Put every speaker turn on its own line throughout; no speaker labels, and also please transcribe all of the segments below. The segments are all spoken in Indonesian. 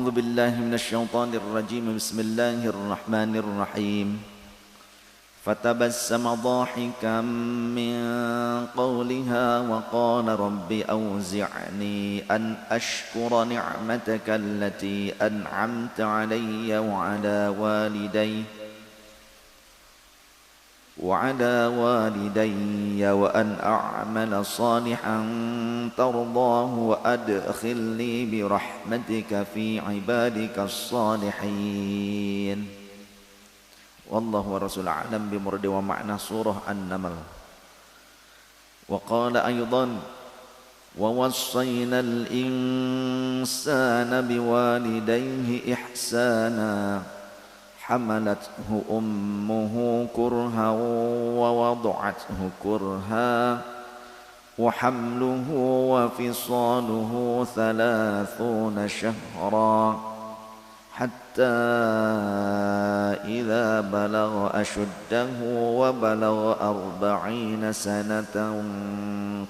أعوذ بالله من الشيطان الرجيم بسم الله الرحمن الرحيم فتبسم ضاحكا من قولها وقال رب أوزعني أن أشكر نعمتك التي أنعمت علي وعلى والدي وأن أعمل صالحا ترضاه وأدخلني برحمتك في عبادك الصالحين والله ورسوله أعلم بمراد ومعنى سورة النمل. وقال أيضا ووصينا الإنسان بوالديه إحسانا حملته أمه كرها ووضعته كرها وحمله وفصاله 30 شهرا حتى إذا بلغ أشده وبلغ 40 سنة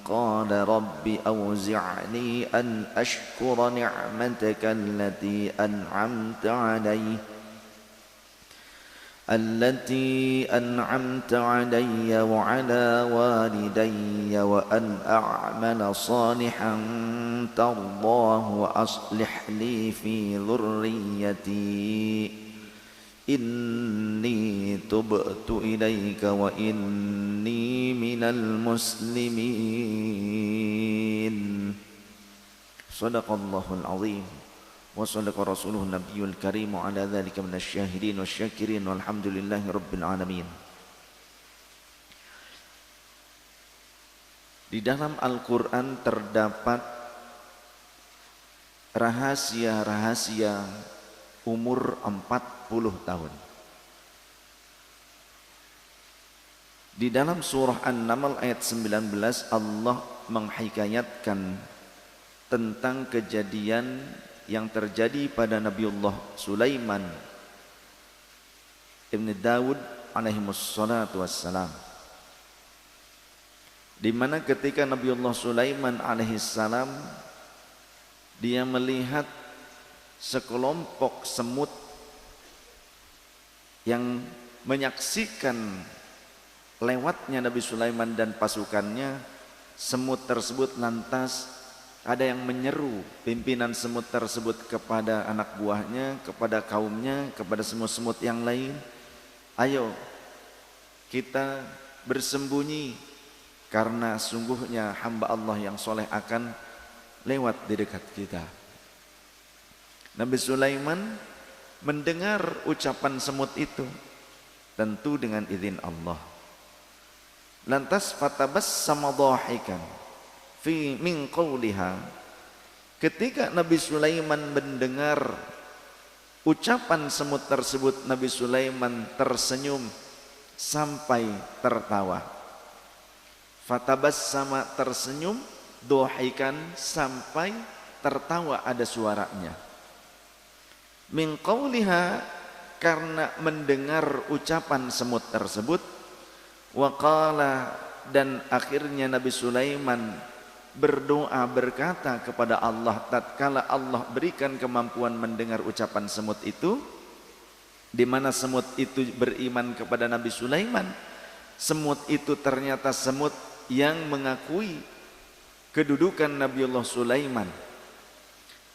قال رب أوزعني أن أشكر نعمتك التي أنعمت علي وعلى والدي وأن أعمل صالحا ترضاه وأصلح لي في ذريتي إني تبت إليك وإني من المسلمين صدق الله العظيم وصدق رسوله النبي الكريم على ذلك من الشاهدين والشاكرين والحمد لله رب العالمين. Di dalam Al-Quran terdapat rahasia-rahasia umur 40 tahun. Di dalam surah An-Naml ayat 19 Allah menghikayatkan tentang kejadian yang terjadi pada Nabiullah Sulaiman Ibn Dawud alaihimussalatu wassalam, di mana ketika Nabiullah Sulaiman alaihissalam dia melihat sekelompok semut yang menyaksikan lewatnya Nabi Sulaiman dan pasukannya. Semut tersebut lantas ada yang menyeru pimpinan semut tersebut kepada anak buahnya, kepada kaumnya, kepada semut-semut yang lain, ayo kita bersembunyi karena sungguhnya hamba Allah yang soleh akan lewat di dekat kita. Nabi Sulaiman mendengar ucapan semut itu tentu dengan izin Allah. Lantas fatabassama dhahikan fi min qawliha, ketika Nabi Sulaiman mendengar ucapan semut tersebut, Nabi Sulaiman tersenyum sampai tertawa. Fatabassama tersenyum, dhahikan sampai tertawa ada suaranya. Min qawliha karena mendengar ucapan semut tersebut. Wa qala dan akhirnya Nabi Sulaiman berdoa berkata kepada Allah tatkala Allah berikan kemampuan mendengar ucapan semut itu, di mana semut itu beriman kepada Nabi Sulaiman. Semut itu ternyata semut yang mengakui kedudukan Nabiullah Sulaiman,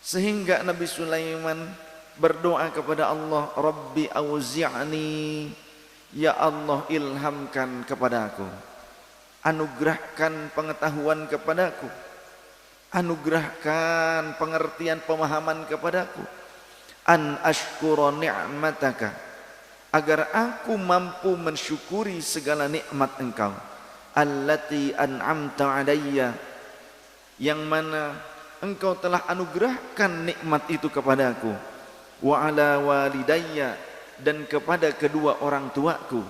sehingga Nabi Sulaiman berdoa kepada Allah, Rabbi auzi'ni, ya Allah ilhamkan kepadaku, anugerahkan pengetahuan kepadaku, anugerahkan pengertian pemahaman kepadaku, an ashkura ni'mataka, agar aku mampu mensyukuri segala nikmat engkau, allati an'amta alayya, yang mana engkau telah anugerahkan nikmat itu kepadaku, wa ala walidayya, dan kepada kedua orang tuaku.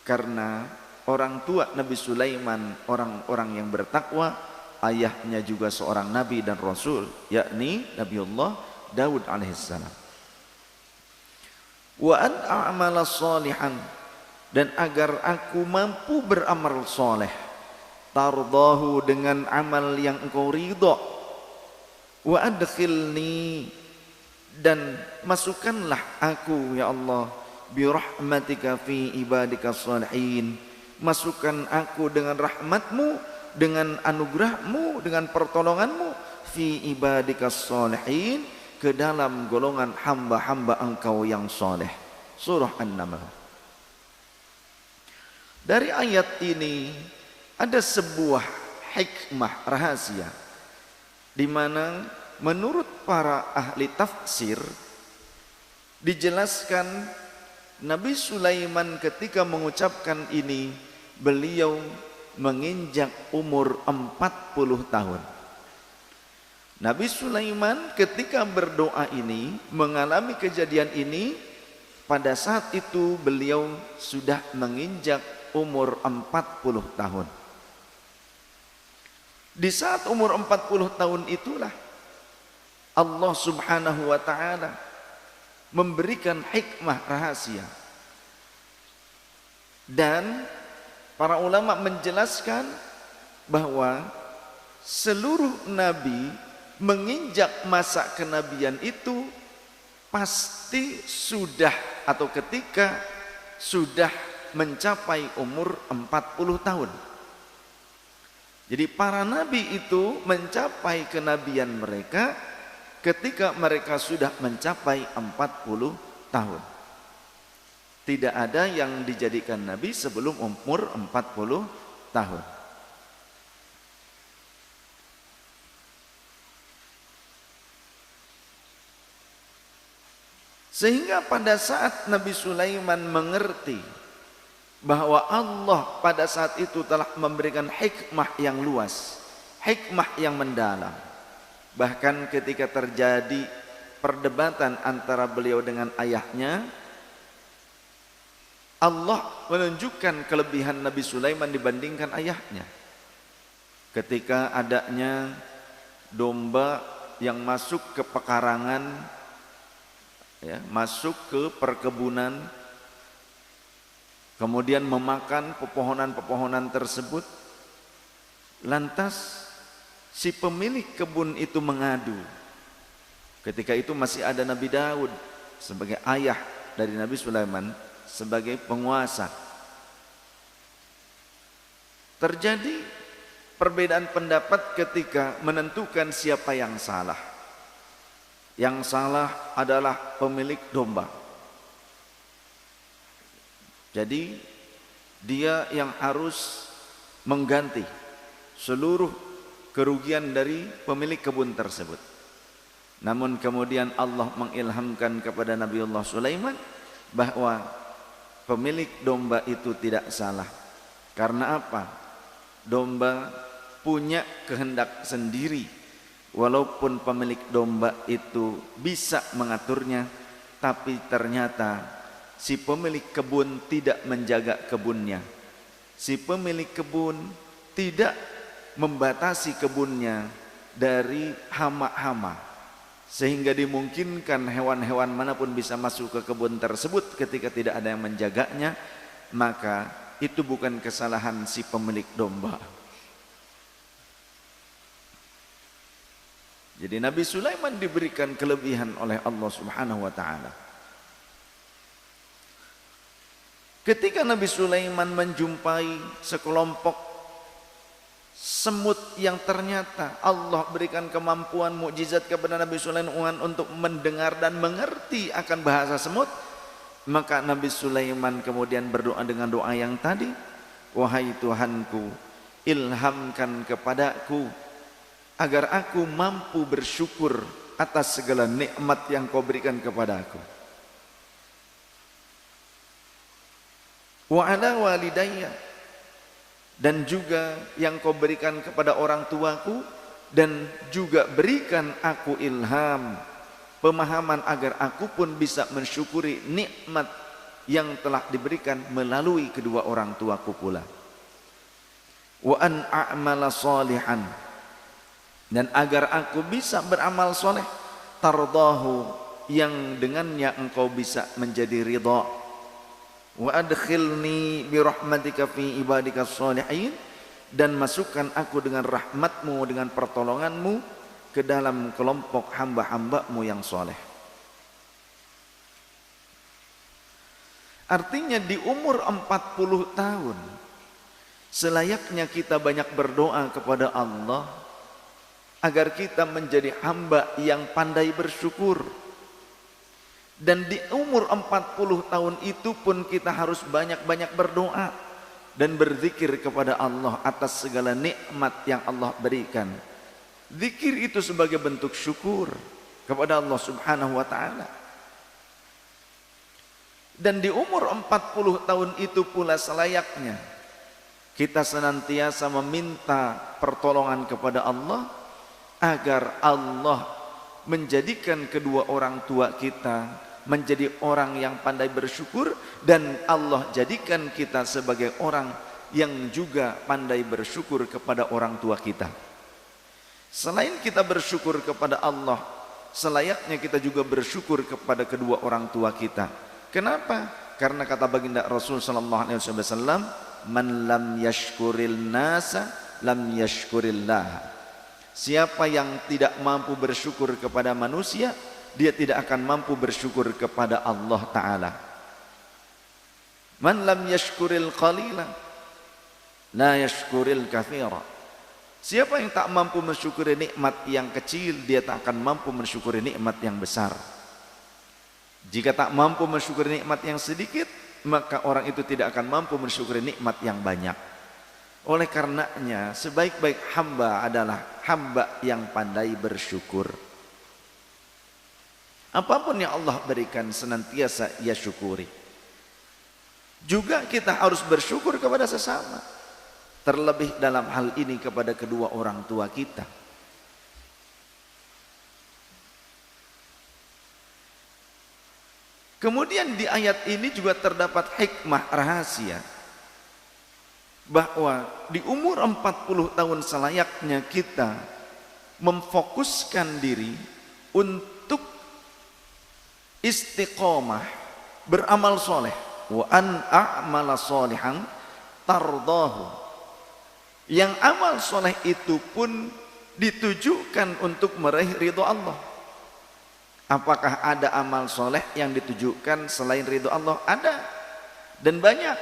Karena orang tua Nabi Sulaiman orang-orang yang bertakwa, ayahnya juga seorang nabi dan rasul, yakni Nabiullah Daud alaihissalam. Wa an a'mala salihan, dan agar aku mampu beramal soleh, tardahu dengan amal yang engkau ridha, wa adkhilni, dan masukkanlah aku ya Allah birahmatika fi ibadika shalihin, masukkan aku dengan rahmatmu, dengan anugerahmu, dengan pertolonganmu fi ibadika shalihin, ke dalam golongan hamba-hamba engkau yang soleh. Surah An-Naml. Dari ayat ini ada sebuah hikmah rahasia di mana menurut para ahli tafsir dijelaskan Nabi Sulaiman ketika mengucapkan ini beliau menginjak umur 40 tahun. Nabi Sulaiman ketika berdoa ini mengalami kejadian ini, pada saat itu beliau sudah menginjak umur 40 tahun. Di saat umur 40 tahun itulah Allah Subhanahu wa ta'ala memberikan hikmah rahasia. Dan para ulama menjelaskan bahwa seluruh nabi menginjak masa kenabian itu pasti sudah atau ketika sudah mencapai umur 40 tahun. Jadi para nabi itu mencapai kenabian mereka ketika mereka sudah mencapai 40 tahun. Tidak ada yang dijadikan nabi sebelum umur 40 tahun. Sehingga pada saat Nabi Sulaiman mengerti bahwa Allah pada saat itu telah memberikan hikmah yang luas, hikmah yang mendalam. Bahkan ketika terjadi perdebatan antara beliau dengan ayahnya, Allah menunjukkan kelebihan Nabi Sulaiman dibandingkan ayahnya. Ketika adanya domba yang masuk ke pekarangan, ya, masuk ke perkebunan, kemudian memakan pepohonan-pepohonan tersebut. Lantas si pemilik kebun itu mengadu. Ketika itu masih ada Nabi Daud sebagai ayah dari Nabi Sulaiman sebagai penguasa. Terjadi perbedaan pendapat ketika menentukan siapa yang salah. Yang salah adalah pemilik domba. Jadi dia yang harus mengganti seluruh kerugian dari pemilik kebun tersebut. Namun kemudian Allah mengilhamkan kepada Nabiullah Sulaiman bahwa pemilik domba itu tidak salah. Karena apa? Domba punya kehendak sendiri. Walaupun pemilik domba itu bisa mengaturnya, tapi ternyata si pemilik kebun tidak menjaga kebunnya. Si pemilik kebun tidak membatasi kebunnya dari hama-hama, sehingga dimungkinkan hewan-hewan manapun bisa masuk ke kebun tersebut ketika tidak ada yang menjaganya. Maka itu bukan kesalahan si pemilik domba. Jadi Nabi Sulaiman diberikan kelebihan oleh Allah Subhanahu wa ta'ala. Ketika Nabi Sulaiman menjumpai sekelompok semut yang ternyata Allah berikan kemampuan mukjizat kepada Nabi Sulaiman untuk mendengar dan mengerti akan bahasa semut, maka Nabi Sulaiman kemudian berdoa dengan doa yang tadi, wahai Tuhanku, ilhamkan kepadaku agar aku mampu bersyukur atas segala nikmat yang kau berikan kepada aku. Wa ala walidayya, dan juga yang kau berikan kepada orang tuaku, dan juga berikan aku ilham, pemahaman agar aku pun bisa mensyukuri nikmat yang telah diberikan melalui kedua orang tuaku pula. Wa an a'mala salihan, dan agar aku bisa beramal soleh, tardahu, yang dengannya engkau bisa menjadi ridha. Wa adkhilni birahmatika fi ibadika sholihin, dan masukkan aku dengan rahmatmu, dengan pertolonganmu ke dalam kelompok hamba-hambamu yang soleh. Artinya di umur 40 tahun selayaknya kita banyak berdoa kepada Allah agar kita menjadi hamba yang pandai bersyukur. Dan di umur 40 tahun itu pun kita harus banyak-banyak berdoa dan berzikir kepada Allah atas segala nikmat yang Allah berikan. Zikir itu sebagai bentuk syukur kepada Allah Subhanahu wa taala. Dan di umur 40 tahun itu pula selayaknya kita senantiasa meminta pertolongan kepada Allah agar Allah menjadikan kedua orang tua kita menjadi orang yang pandai bersyukur, dan Allah jadikan kita sebagai orang yang juga pandai bersyukur kepada orang tua kita. Selain kita bersyukur kepada Allah, selayaknya kita juga bersyukur kepada kedua orang tua kita. Kenapa? Karena kata baginda Rasul sallallahu alaihi wasallam, "Man lam yashkuril nasa lam yashkurillah." Siapa yang tidak mampu bersyukur kepada manusia, dia tidak akan mampu bersyukur kepada Allah Ta'ala. Man lam yashkuril qalila la yashkuril kathira. Siapa yang tak mampu mensyukuri nikmat yang kecil, dia tak akan mampu mensyukuri nikmat yang besar. Jika tak mampu mensyukuri nikmat yang sedikit, maka orang itu tidak akan mampu mensyukuri nikmat yang banyak. Oleh karenanya, sebaik-baik hamba adalah hamba yang pandai bersyukur. Apapun yang Allah berikan senantiasa ia syukuri. Juga kita harus bersyukur kepada sesama, terlebih dalam hal ini kepada kedua orang tua kita. Kemudian di ayat ini juga terdapat hikmah rahasia, bahwa di umur 40 tahun selayaknya kita memfokuskan diri untuk istiqomah, beramal soleh. Wa an a'mala solihan tardahu. Yang amal soleh itu pun ditujukan untuk meraih ridho Allah. Apakah ada amal soleh yang ditujukan selain ridho Allah? Ada, dan banyak.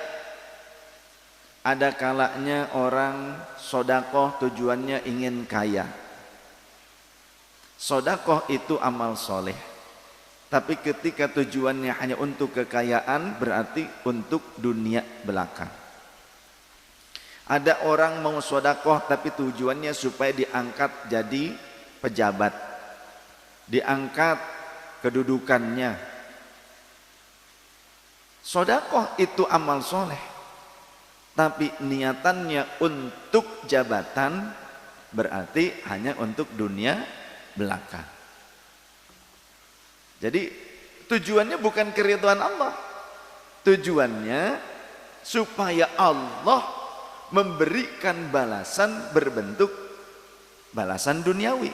Ada kalanya orang sodakoh tujuannya ingin kaya. Sodakoh itu amal soleh. Tapi ketika tujuannya hanya untuk kekayaan, berarti untuk dunia belaka. Ada orang mau sodakoh tapi tujuannya supaya diangkat jadi pejabat, diangkat kedudukannya. Sodakoh itu amal soleh, tapi niatannya untuk jabatan, berarti hanya untuk dunia belaka. Jadi tujuannya bukan keridhaan Allah, tujuannya supaya Allah memberikan balasan berbentuk balasan duniawi.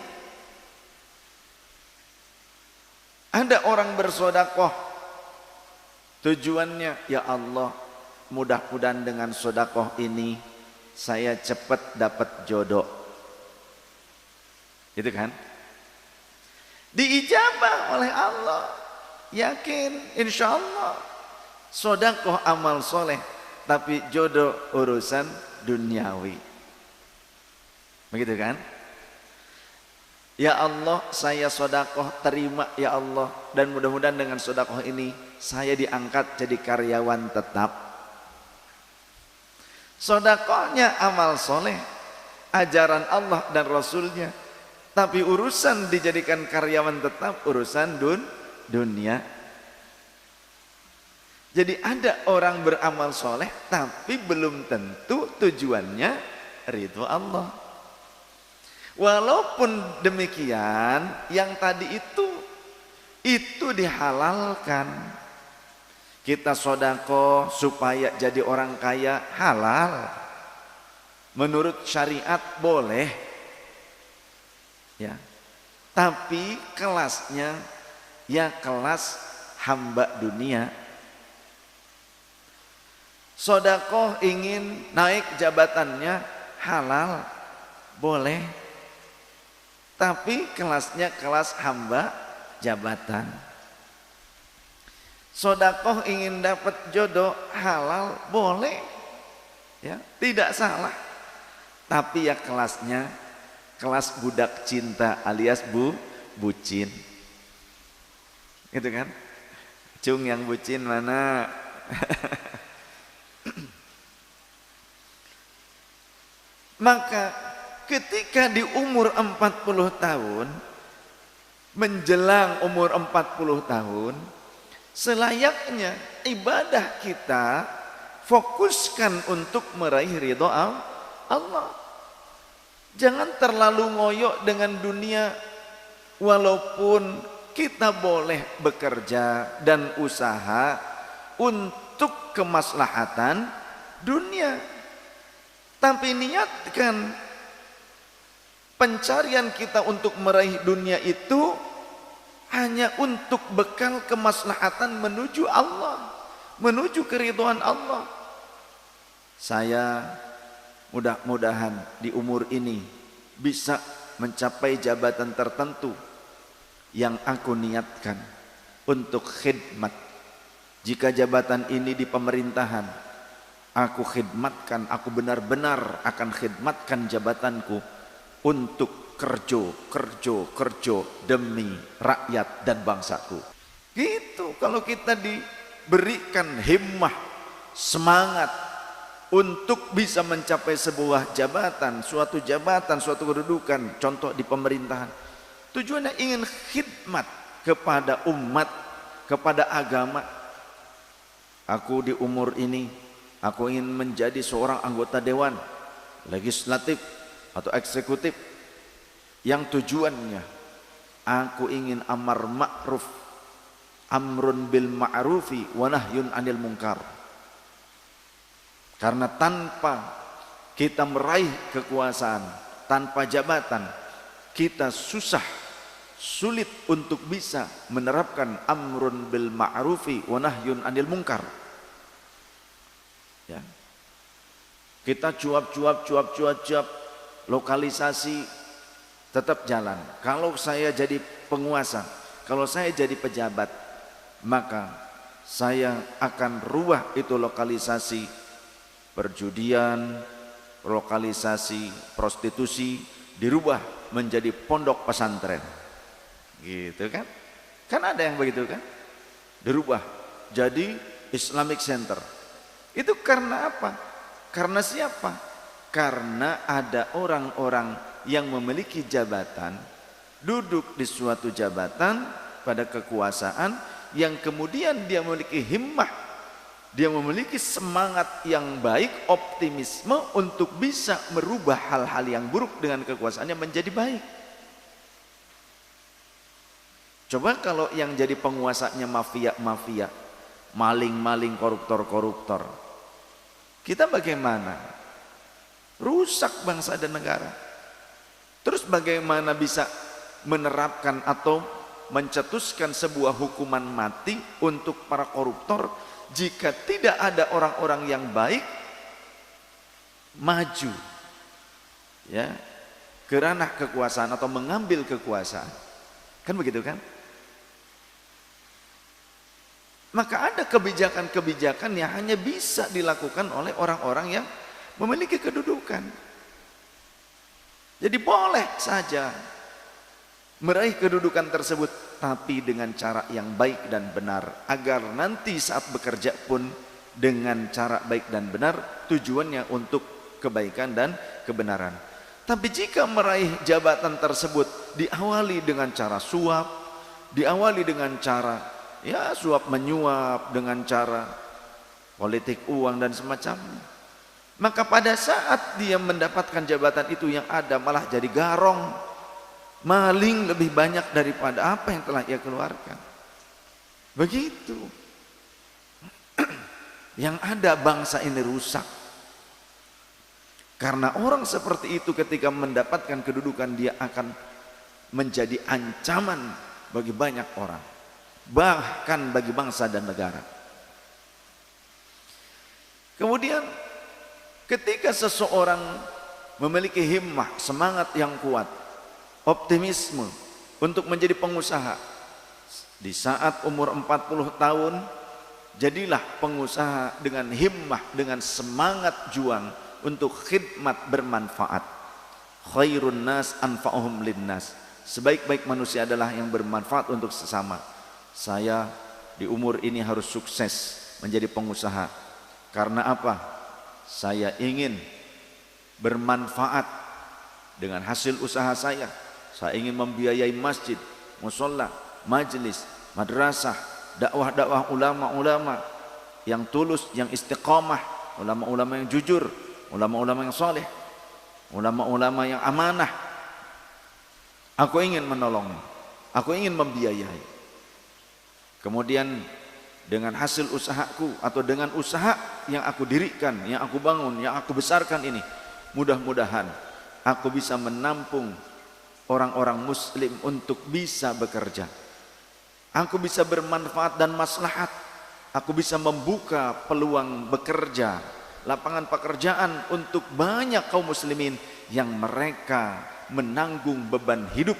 Ada orang bersodakoh tujuannya, ya Allah, mudah-mudahan dengan sodakoh ini saya cepat dapat jodoh, gitu kan? Diijabah oleh Allah, yakin, insya Allah. Sodakoh amal soleh, tapi jodoh urusan duniawi, begitu kan? Ya Allah, saya sodakoh, terima ya Allah, dan mudah-mudahan dengan sodakoh ini saya diangkat jadi karyawan tetap. Sodakohnya amal soleh, ajaran Allah dan Rasulnya, tapi urusan dijadikan karyawan tetap urusan dunia. Jadi ada orang beramal soleh tapi belum tentu tujuannya ridho Allah. Walaupun demikian, yang tadi itu dihalalkan. Kita sodako supaya jadi orang kaya, halal. Menurut syariat boleh. Ya, tapi kelasnya ya kelas hamba dunia. Sodakoh ingin naik jabatannya, halal, boleh, tapi kelasnya kelas hamba jabatan. Sodakoh ingin dapat jodoh halal boleh, ya tidak salah. Tapi ya kelasnya kelas budak cinta alias bucin, gitu kan? Cung yang bucin mana? Maka ketika di umur 40 tahun, menjelang umur 40 tahun, selayaknya ibadah kita fokuskan untuk meraih ridho Allah. Jangan terlalu ngoyok dengan dunia, walaupun kita boleh bekerja dan usaha untuk kemaslahatan dunia, tapi niatkan pencarian kita untuk meraih dunia itu hanya untuk bekal kemaslahatan menuju Allah, menuju keridhaan Allah. Saya mudah-mudahan di umur ini bisa mencapai jabatan tertentu yang aku niatkan untuk khidmat. Jika jabatan ini di pemerintahan, aku khidmatkan, aku benar-benar akan khidmatkan jabatanku untuk kerja demi rakyat dan bangsaku. Gitu kalau kita diberikan himmah, semangat untuk bisa mencapai sebuah jabatan, suatu kedudukan, contoh di pemerintahan. Tujuannya ingin khidmat kepada umat, kepada agama. Aku di umur ini, aku ingin menjadi seorang anggota dewan, legislatif atau eksekutif, yang tujuannya aku ingin amar ma'ruf, amrun bil ma'rufi wa nahyun anil munkar. Karena tanpa kita meraih kekuasaan, tanpa jabatan, kita sulit untuk bisa menerapkan amrun bil ma'rufi wa nahyun anil munkar. Ya. Kita cuap, lokalisasi tetap jalan. Kalau saya jadi penguasa, kalau saya jadi pejabat, maka saya akan rubah itu lokalisasi perjudian, lokalisasi prostitusi, dirubah menjadi pondok pesantren. Gitu kan? Kan ada yang begitu kan? Dirubah jadi Islamic Center. Itu karena apa? Karena siapa? Karena ada orang-orang yang memiliki jabatan, duduk di suatu jabatan pada kekuasaan, yang kemudian dia memiliki himmah, dia memiliki semangat yang baik, optimisme untuk bisa merubah hal-hal yang buruk dengan kekuasaannya menjadi baik. Coba kalau yang jadi penguasanya mafia-mafia, maling-maling, koruptor-koruptor, kita bagaimana? Rusak bangsa dan negara. Terus bagaimana bisa menerapkan atau mencetuskan sebuah hukuman mati untuk para koruptor jika tidak ada orang-orang yang baik maju, ya, ke ranah kekuasaan atau mengambil kekuasaan? Kan begitu kan? Maka ada kebijakan-kebijakan yang hanya bisa dilakukan oleh orang-orang yang memiliki kedudukan. Jadi boleh saja meraih kedudukan tersebut, tapi dengan cara yang baik dan benar, agar nanti saat bekerja pun dengan cara baik dan benar, tujuannya untuk kebaikan dan kebenaran. Tapi jika meraih jabatan tersebut diawali dengan cara suap, diawali dengan cara suap menyuap, dengan cara politik uang dan semacamnya, maka pada saat dia mendapatkan jabatan itu yang ada malah jadi garong, maling lebih banyak daripada apa yang telah ia keluarkan. Begitu. Yang ada bangsa ini rusak. Karena orang seperti itu ketika mendapatkan kedudukan, dia akan menjadi ancaman bagi banyak orang, bahkan bagi bangsa dan negara. Kemudian ketika seseorang memiliki himmah, semangat yang kuat, optimisme untuk menjadi pengusaha, di saat umur 40 tahun Jadilah pengusaha dengan himmah, dengan semangat juang untuk khidmat bermanfaat. Khairun nas anfa'uhum linnas. Sebaik-baik manusia adalah yang bermanfaat untuk sesama. Saya di umur ini harus sukses menjadi pengusaha. Karena apa? Saya ingin bermanfaat dengan hasil usaha saya. Saya ingin membiayai masjid, mushola, majelis, madrasah, dakwah-dakwah ulama-ulama yang tulus, yang istiqamah, ulama-ulama yang jujur, ulama-ulama yang soleh, ulama-ulama yang amanah. Aku ingin menolong, aku ingin membiayai. Kemudian dengan hasil usahaku atau dengan usaha yang aku dirikan, yang aku bangun, yang aku besarkan ini, mudah-mudahan aku bisa menampung orang-orang muslim untuk bisa bekerja. Aku bisa bermanfaat dan maslahat. Aku bisa membuka peluang bekerja, lapangan pekerjaan untuk banyak kaum muslimin yang mereka menanggung beban hidup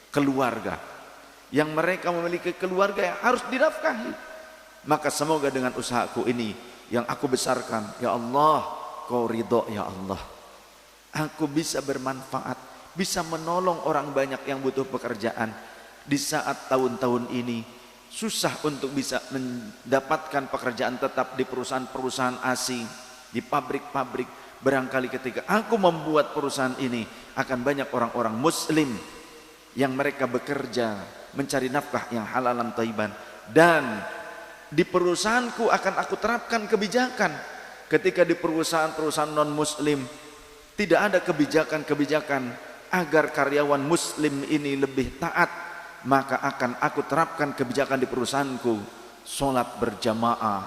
keluarga, yang mereka memiliki keluarga yang harus dinafkahi. Maka semoga dengan usahaku ini yang aku besarkan, ya Allah, Kau ridho ya Allah, aku bisa bermanfaat, bisa menolong orang banyak yang butuh pekerjaan. Di saat tahun-tahun ini susah untuk bisa mendapatkan pekerjaan tetap di perusahaan-perusahaan asing, di pabrik-pabrik. Barangkali ketika aku membuat perusahaan ini, akan banyak orang-orang muslim yang mereka bekerja mencari nafkah yang halalan thayyiban. Dan di perusahaanku akan aku terapkan kebijakan. Ketika di perusahaan-perusahaan non muslim tidak ada kebijakan-kebijakan agar karyawan muslim ini lebih taat, maka akan aku terapkan kebijakan di perusahaanku. Sholat berjamaah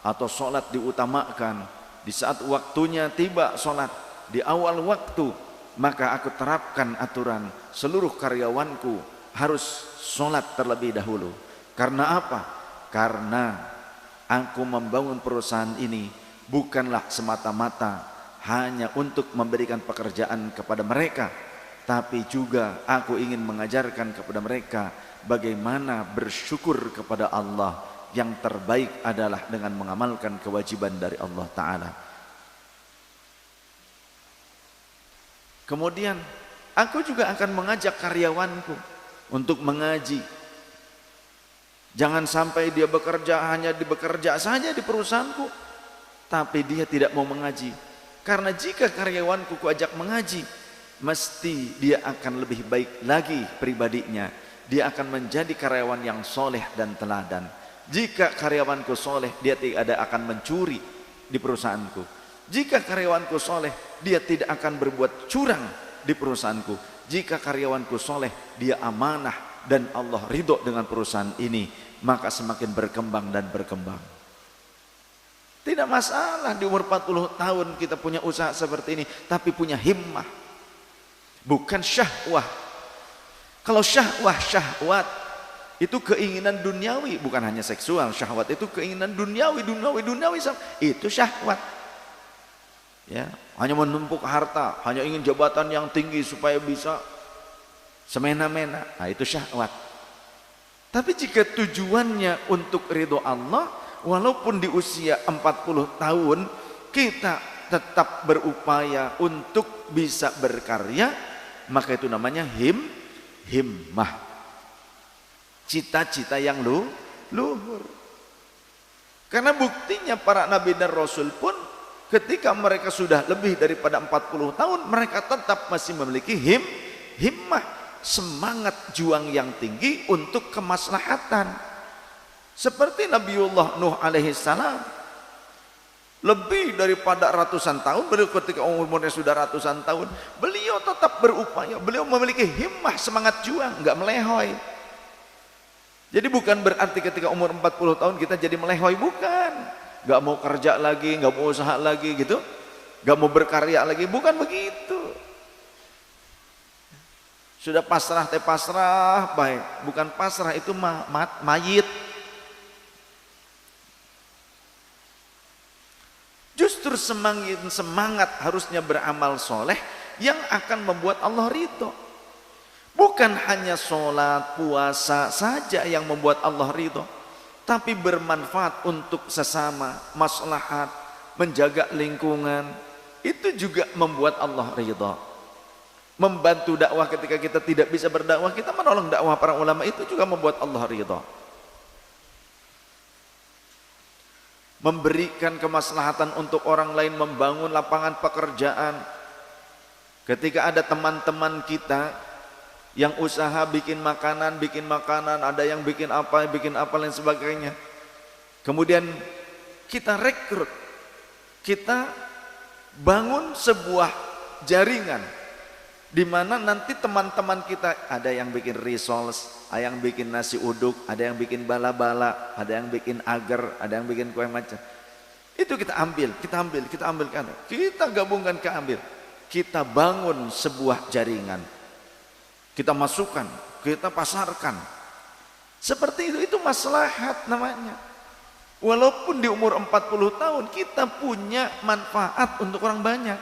atau sholat diutamakan. Di saat waktunya tiba sholat di awal waktu, maka aku terapkan aturan seluruh karyawanku harus sholat terlebih dahulu. Karena apa? Karena aku membangun perusahaan ini bukanlah semata-mata hanya untuk memberikan pekerjaan kepada mereka, tapi juga aku ingin mengajarkan kepada mereka bagaimana bersyukur kepada Allah. Yang terbaik adalah dengan mengamalkan kewajiban dari Allah Ta'ala. Kemudian aku juga akan mengajak karyawanku untuk mengaji. Jangan sampai dia bekerja hanya bekerja saja di perusahaanku, tapi dia tidak mau mengaji. Karena jika karyawanku kuajak mengaji, mesti dia akan lebih baik lagi pribadinya. Dia akan menjadi karyawan yang soleh dan teladan. Jika karyawanku soleh, dia tidak akan mencuri di perusahaanku. Jika karyawanku soleh, dia tidak akan berbuat curang di perusahaanku. Jika karyawanku soleh, dia amanah dan Allah ridho dengan perusahaan ini, maka semakin berkembang dan berkembang. Tidak masalah di umur 40 tahun kita punya usaha seperti ini, tapi punya himmah, bukan syahwah. Kalau syahwat itu keinginan duniawi, bukan hanya seksual. Syahwat itu keinginan duniawi, itu syahwat. Ya, hanya menumpuk harta, hanya ingin jabatan yang tinggi supaya bisa semena-mena. Nah, itu syahwat. Tapi jika tujuannya untuk ridho Allah, walaupun di usia 40 tahun kita tetap berupaya untuk bisa berkarya, maka itu namanya himmah. Cita-cita yang luhur. Karena buktinya para nabi dan rasul pun ketika mereka sudah lebih daripada 40 tahun, mereka tetap masih memiliki himmah, semangat juang yang tinggi untuk kemaslahatan. Seperti Nabiullah Nuh alaihi salam, lebih daripada ratusan tahun, beliau ketika umurnya sudah ratusan tahun, beliau tetap berupaya, beliau memiliki himmah, semangat juang, nggak melehoi. Jadi bukan berarti ketika umur 40 tahun kita jadi melehoi, bukan. Gak mau kerja lagi, gak mau usaha lagi gitu, gak mau berkarya lagi, bukan begitu. Sudah pasrah pasrah, baik. Bukan pasrah, itu mayit. Justru semangat harusnya beramal soleh yang akan membuat Allah ridho. Bukan hanya sholat, puasa saja yang membuat Allah ridho, tapi bermanfaat untuk sesama, maslahat, menjaga lingkungan, itu juga membuat Allah ridha. Membantu dakwah ketika kita tidak bisa berdakwah, kita menolong dakwah para ulama, itu juga membuat Allah ridha. Memberikan kemaslahatan untuk orang lain, membangun lapangan pekerjaan. Ketika ada teman-teman kita yang usaha bikin makanan, ada yang bikin apa lain sebagainya. Kemudian kita rekrut, kita bangun sebuah jaringan di mana nanti teman-teman kita ada yang bikin risoles, ada yang bikin nasi uduk, ada yang bikin bala-bala, ada yang bikin agar, ada yang bikin kue macam. Itu kita ambil kan. Kita gabungkan kita bangun sebuah jaringan. Kita masukkan, kita pasarkan. Seperti itu maslahat namanya. Walaupun di umur 40 tahun kita punya manfaat untuk orang banyak.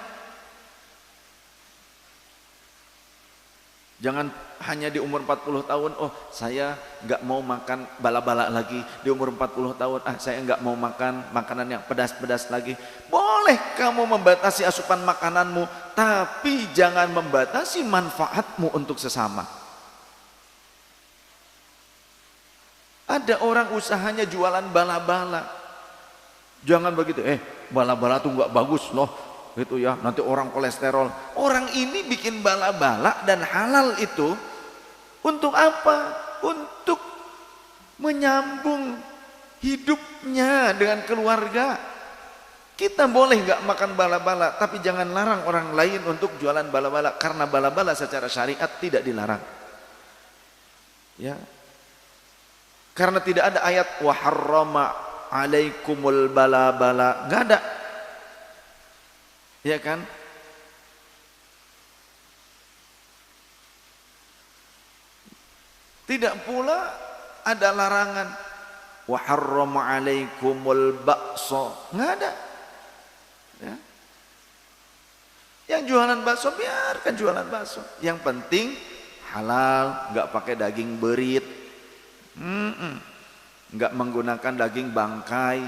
Jangan hanya di umur 40 tahun, oh saya nggak mau makan bala-bala lagi. Di umur 40 tahun, saya nggak mau makan makanan yang pedas-pedas lagi. Boleh kamu membatasi asupan makananmu, tapi jangan membatasi manfaatmu untuk sesama. Ada orang usahanya jualan bala-bala. Jangan begitu, bala-bala tuh nggak bagus loh. Itu ya, nanti orang kolesterol. Orang ini bikin bala-bala dan halal itu untuk apa? Untuk menyambung hidupnya dengan keluarga. Kita boleh nggak makan bala-bala, tapi jangan larang orang lain untuk jualan bala-bala, karena bala-bala secara syariat tidak dilarang. Ya. Karena tidak ada ayat wa harrama alaikumul bala-bala, nggak ada. Ya kan? Tidak pula ada larangan wa harrama alaikumul bakso, nggak ada. Ya. Yang jualan bakso biarkan jualan bakso. Yang penting halal, nggak pakai daging berit, nggak menggunakan daging bangkai,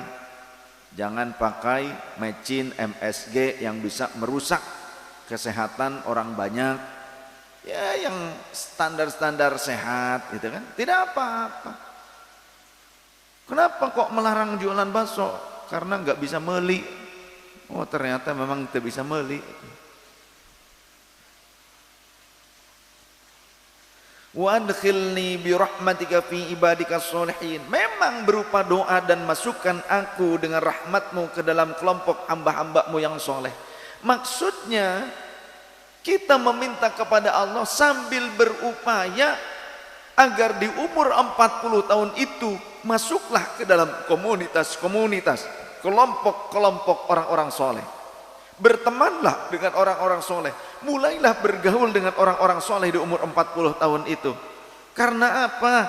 jangan pakai mecin MSG yang bisa merusak kesehatan orang banyak. Ya yang standar-standar sehat gitu kan, tidak apa-apa. Kenapa kok melarang jualan bakso? Karena nggak bisa meli. Oh ternyata memang tidak bisa meli. Wa adkhilni bi rahmatika fi ibadikas sholihin. Memang berupa doa dan masukkan aku dengan rahmatmu ke dalam kelompok hamba-hambamu yang soleh. Maksudnya kita meminta kepada Allah sambil berupaya agar di umur 40 tahun itu masuklah ke dalam komunitas-komunitas, kelompok-kelompok orang-orang soleh. Bertemanlah dengan orang-orang soleh. Mulailah bergaul dengan orang-orang soleh di umur 40 tahun itu. Karena apa?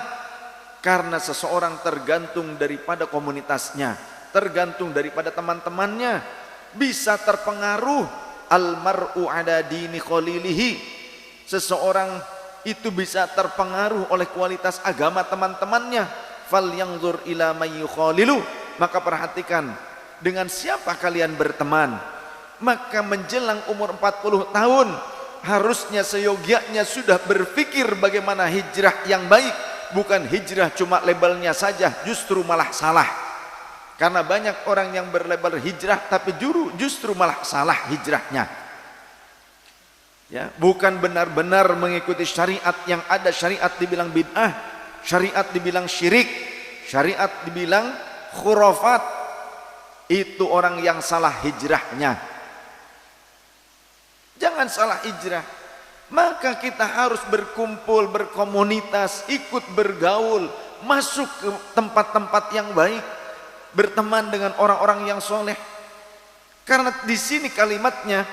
Karena seseorang tergantung daripada komunitasnya, tergantung daripada teman-temannya, bisa terpengaruh. Almar'u ala dini khalilihi. Seseorang itu bisa terpengaruh oleh kualitas agama teman-temannya. Falyanzur ila may yukhalilu. Maka perhatikan dengan siapa kalian berteman. Maka menjelang umur 40 tahun harusnya seyogianya sudah berpikir bagaimana hijrah yang baik. Bukan hijrah cuma labelnya saja, justru malah salah. Karena banyak orang yang berlabel hijrah tapi justru malah salah hijrahnya. Ya, bukan benar-benar mengikuti syariat. Yang ada syariat dibilang bid'ah, syariat dibilang syirik, syariat dibilang khurafat. Itu orang yang salah hijrahnya. Jangan salah hijrah. Maka kita harus berkumpul, berkomunitas, ikut bergaul, masuk ke tempat-tempat yang baik, berteman dengan orang-orang yang soleh. Karena di sini kalimatnya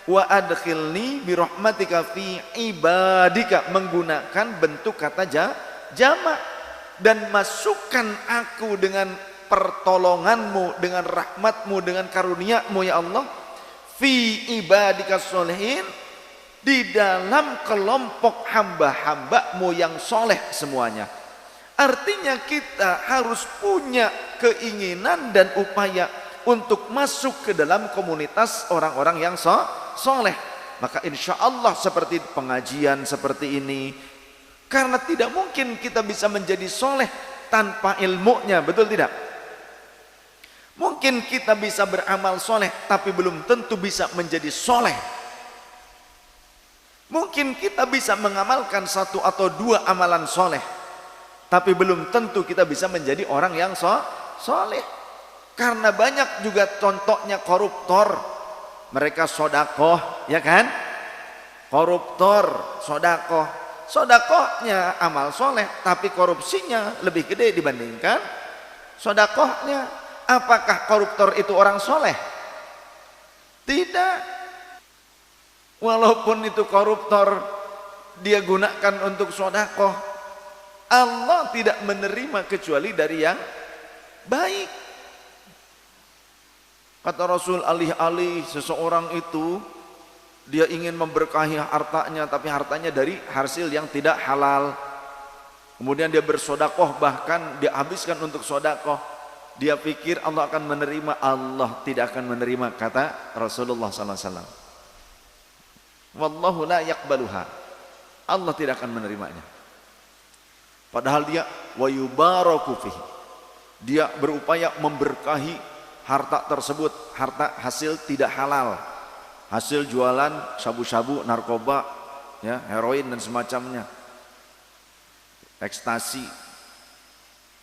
wa adkhilni bi rahmatika fi ibadika, menggunakan bentuk kata jamak, dan masukkan aku dengan pertolonganmu, dengan rahmatmu, dengan karuniamu ya Allah, fi ibadika sholihin, di dalam kelompok hamba-hambamu yang soleh semuanya. Artinya kita harus punya keinginan dan upaya untuk masuk ke dalam komunitas orang-orang yang soleh. Maka insya Allah seperti pengajian seperti ini, karena tidak mungkin kita bisa menjadi soleh tanpa ilmunya, betul tidak? Mungkin kita bisa beramal soleh, tapi belum tentu bisa menjadi soleh. Mungkin kita bisa mengamalkan satu atau dua amalan soleh, tapi belum tentu kita bisa menjadi orang yang soleh. Karena banyak juga contohnya koruptor, mereka sodakoh, ya kan? Koruptor, sodakoh, sodakohnya amal soleh, tapi korupsinya lebih gede dibandingkan sodakohnya. Apakah koruptor itu orang soleh? Tidak. Walaupun itu koruptor, dia gunakan untuk sodakoh, Allah tidak menerima kecuali dari yang baik. Kata Rasul, alih-alih seseorang itu dia ingin memberkahi hartanya, tapi hartanya dari hasil yang tidak halal, kemudian dia bersodakoh, bahkan dia habiskan untuk sodakoh, dia pikir Allah akan menerima. Allah tidak akan menerima, kata Rasulullah SAW. Wallahu la yakbaluha, Allah tidak akan menerimanya. Padahal dia wa yubaraku fihi, dia berupaya memberkahi harta tersebut, harta hasil tidak halal, hasil jualan sabu-sabu, narkoba, ya, heroin dan semacamnya, ekstasi.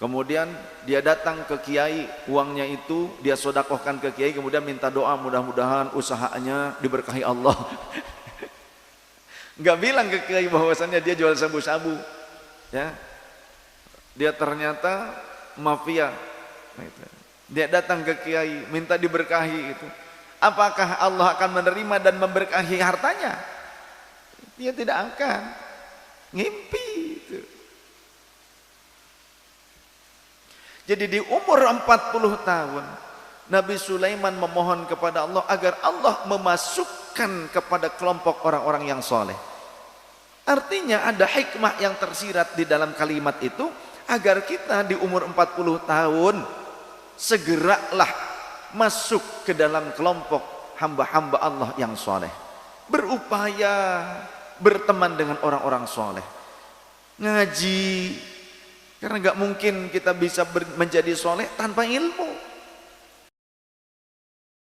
Kemudian dia datang ke kiai, uangnya itu dia sodakohkan ke kiai, kemudian minta doa mudah-mudahan usahanya diberkahi Allah. Nggak bilang ke kiai bahwasannya dia jual sabu-sabu, ya, dia ternyata mafia. Dia datang ke kiai minta diberkahi itu. Apakah Allah akan menerima dan memberkahi hartanya? Dia tidak akan. Ngimpi itu. Jadi di umur 40 tahun Nabi Sulaiman memohon kepada Allah agar Allah memasukkan kepada kelompok orang-orang yang soleh. Artinya ada hikmah yang tersirat di dalam kalimat itu, agar kita di umur 40 tahun segeralah masuk ke dalam kelompok hamba-hamba Allah yang soleh, berupaya berteman dengan orang-orang soleh, ngaji, karena gak mungkin kita bisa menjadi soleh tanpa ilmu.